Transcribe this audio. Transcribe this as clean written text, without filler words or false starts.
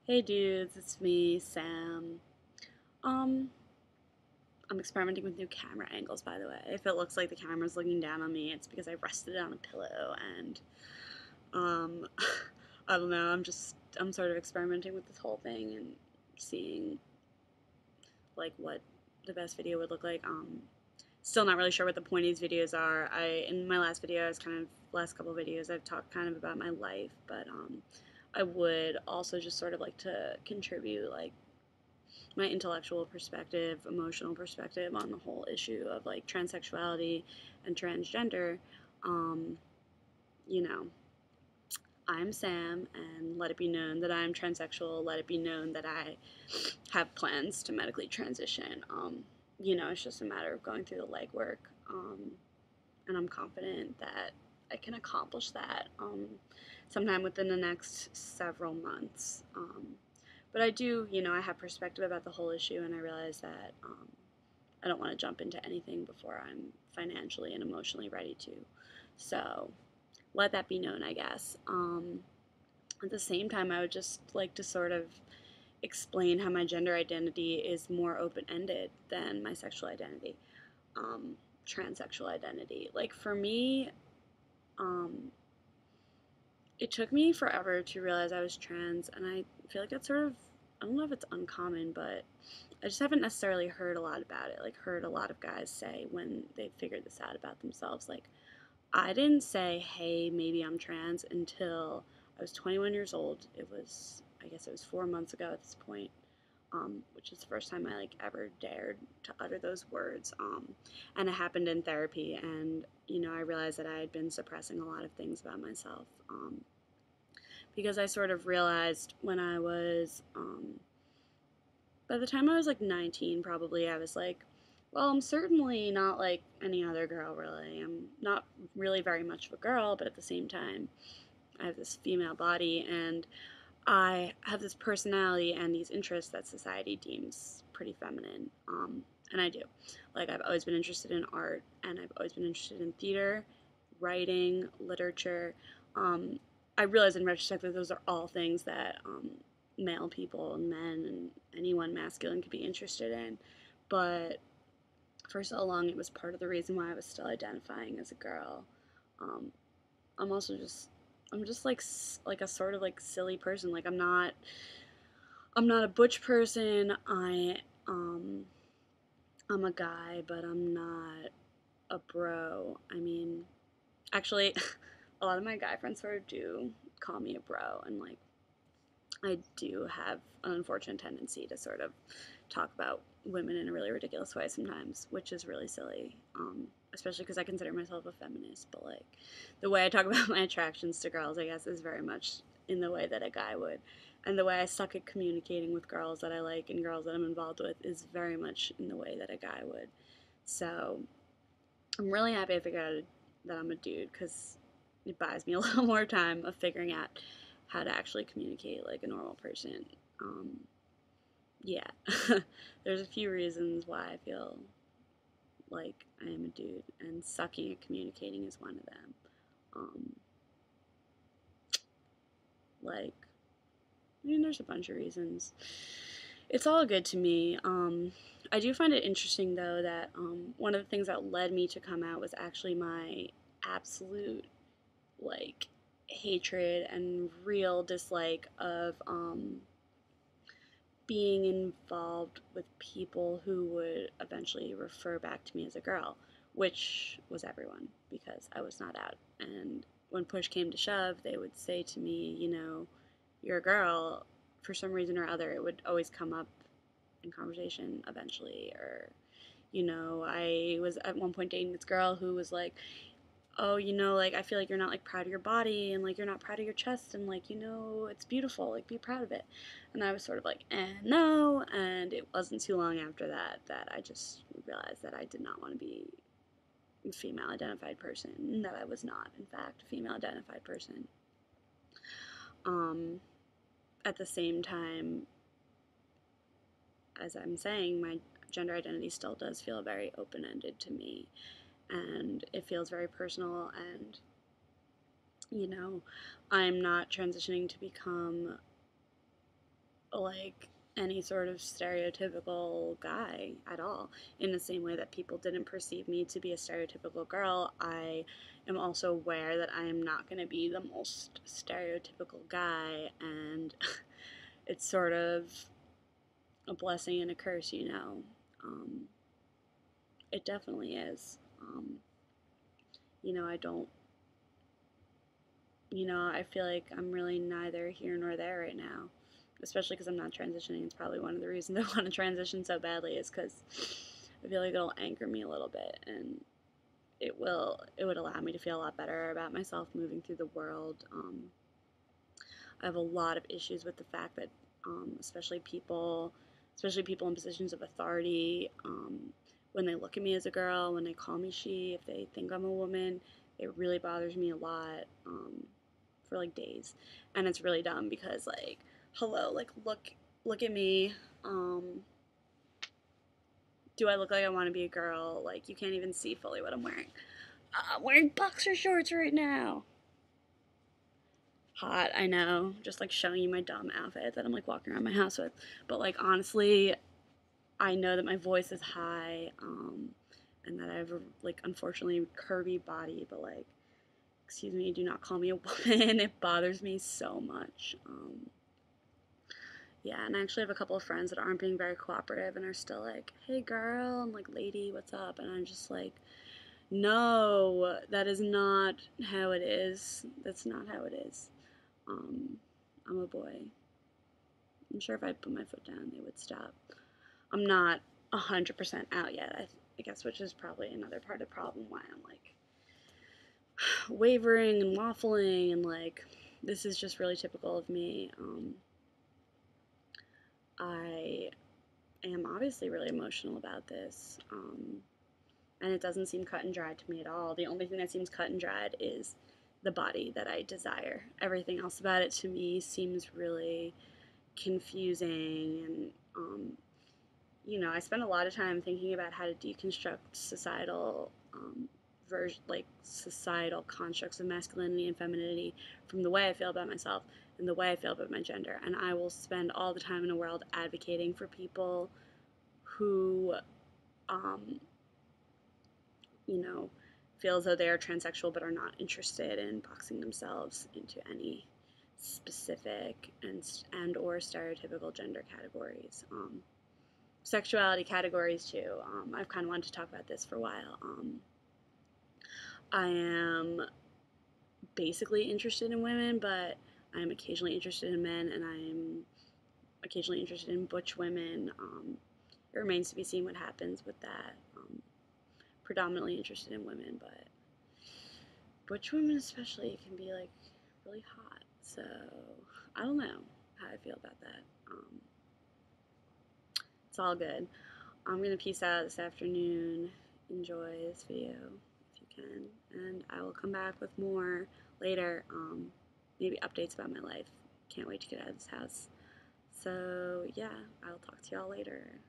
Hey dudes, it's me, Sam. Um, I'm experimenting with new camera angles, by the way. If it looks like the camera's looking down on me, it's because I rested it on a pillow and, um, I don't know, I'm sort of experimenting with this whole thing and seeing, like, what the best video would look like. Still not really sure what the point of these videos are. In my last video, last couple videos, I've talked kind of about my life, but, I would also just sort of like to contribute, like, my intellectual perspective, emotional perspective on the whole issue of like transsexuality and transgender. Um, you know, I'm Sam, and let it be known that I'm transsexual. Let it be known that I have plans to medically transition. It's just a matter of going through the legwork, and I'm confident that I can accomplish that sometime within the next several months. But I do, I have perspective about the whole issue, and I realize that I don't want to jump into anything before I'm financially and emotionally ready to. So let that be known, I guess. At the same time, I would just like to sort of explain how my gender identity is more open ended than my sexual identity, um, transsexual identity. Like for me, um, it took me forever to realize I was trans, and I feel like that's sort of, I don't know if it's uncommon, but I just haven't necessarily heard a lot about it. Like, heard a lot of guys say when they figured this out about themselves. Like, I didn't say, hey, maybe I'm trans until I was 21 years old. I guess it was 4 months ago at this point, which is the first time I like ever dared to utter those words. And it happened in therapy, and I realized that I had been suppressing a lot of things about myself. Because I sort of realized when I was, by the time I was like 19, probably, I was like, well, I'm certainly not like any other girl, really. I'm not really very much of a girl, but at the same time, I have this female body and I have this personality and these interests that society deems pretty feminine. And I do. Like, I've always been interested in art and I've always been interested in theater, writing, literature. Um, I realize in retrospect that those are all things that male people and men and anyone masculine could be interested in. But for so long, it was part of the reason why I was still identifying as a girl. Um, I'm also just I'm just like a sort of like silly person. Like I'm not a butch person. I'm a guy, but I'm not a bro. I mean, actually, a lot of my guy friends sort of do call me a bro, and like I do have an unfortunate tendency to sort of talk about women in a really ridiculous way sometimes, which is really silly. Especially because I consider myself a feminist, but like the way I talk about my attractions to girls, I guess, is very much in the way that a guy would. And the way I suck at communicating with girls that I like and girls that I'm involved with is very much in the way that a guy would. So I'm really happy I figured out that I'm a dude because it buys me a little more time of figuring out how to actually communicate like a normal person. Um, yeah, there's a few reasons why I feel like I am a dude, and sucking at communicating is one of them. Um, like, I mean, there's a bunch of reasons. It's all good to me. I do find it interesting, though, that one of the things that led me to come out was actually my absolute, like, hatred and real dislike of being involved with people who would eventually refer back to me as a girl, which was everyone because I was not out. And when push came to shove, they would say to me, you're a girl. For some reason or other, it would always come up in conversation eventually. Or, I was at one point dating this girl who was like, oh, like I feel like you're not like proud of your body and like you're not proud of your chest and like, it's beautiful, like be proud of it. And I was sort of like, no. And it wasn't too long after that that I just realized that I did not want to be a female identified person, that I was not, in fact, a female identified person. Um, at the same time, as I'm saying, my gender identity still does feel very open ended to me. And it feels very personal and you know, I'm not transitioning to become like any sort of stereotypical guy at all. In the same way that people didn't perceive me to be a stereotypical girl, I am also aware that I am not going to be the most stereotypical guy, and it's sort of a blessing and a curse, you know. Um, it definitely is. You know, I don't, you know, I feel like I'm really neither here nor there right now, especially because I'm not transitioning. It's probably one of the reasons I want to transition so badly is because I feel like it'll anchor me a little bit, and it would allow me to feel a lot better about myself moving through the world. I have a lot of issues with the fact that, especially people in positions of authority, when they look at me as a girl, when they call me she, if they think I'm a woman, it really bothers me a lot, for like days, and it's really dumb because like, hello, like look at me. Do I look like I want to be a girl? Like you can't even see fully what I'm wearing. I'm wearing boxer shorts right now. Hot, I know. Just like showing you my dumb outfit that I'm like walking around my house with. But like honestly, I know that my voice is high, and that I have a like unfortunately curvy body. But like, excuse me, do not call me a woman. It bothers me so much. Yeah, and I actually have a couple of friends that aren't being very cooperative and are still like, "Hey, girl," I'm like, "Lady, what's up?" And I'm just like, "No, that is not how it is. That's not how it is." Um, I'm a boy. I'm sure if I put my foot down, they would stop. I'm not 100% out yet, I guess, which is probably another part of the problem why I'm like wavering and waffling, and like, this is just really typical of me. I am obviously really emotional about this, and it doesn't seem cut and dried to me at all. The only thing that seems cut and dried is the body that I desire. Everything else about it to me seems really confusing, and you know, I spend a lot of time thinking about how to deconstruct societal like societal constructs of masculinity and femininity from the way I feel about myself and the way I feel about my gender. And I will spend all the time in the world advocating for people who, um, you know, feel as though they are transsexual but are not interested in boxing themselves into any specific and or stereotypical gender categories. Sexuality categories too. I've kind of wanted to talk about this for a while. I am basically interested in women, but I'm occasionally interested in men, and I'm occasionally interested in butch women. It remains to be seen what happens with that. Predominantly interested in women, but butch women especially can be like really hot. So I don't know how I feel about that. It's all good. I'm gonna peace out this afternoon. Enjoy this video if you can, and I will come back with more later. Maybe updates about my life. Can't wait to get out of this house. So yeah, I'll talk to y'all later.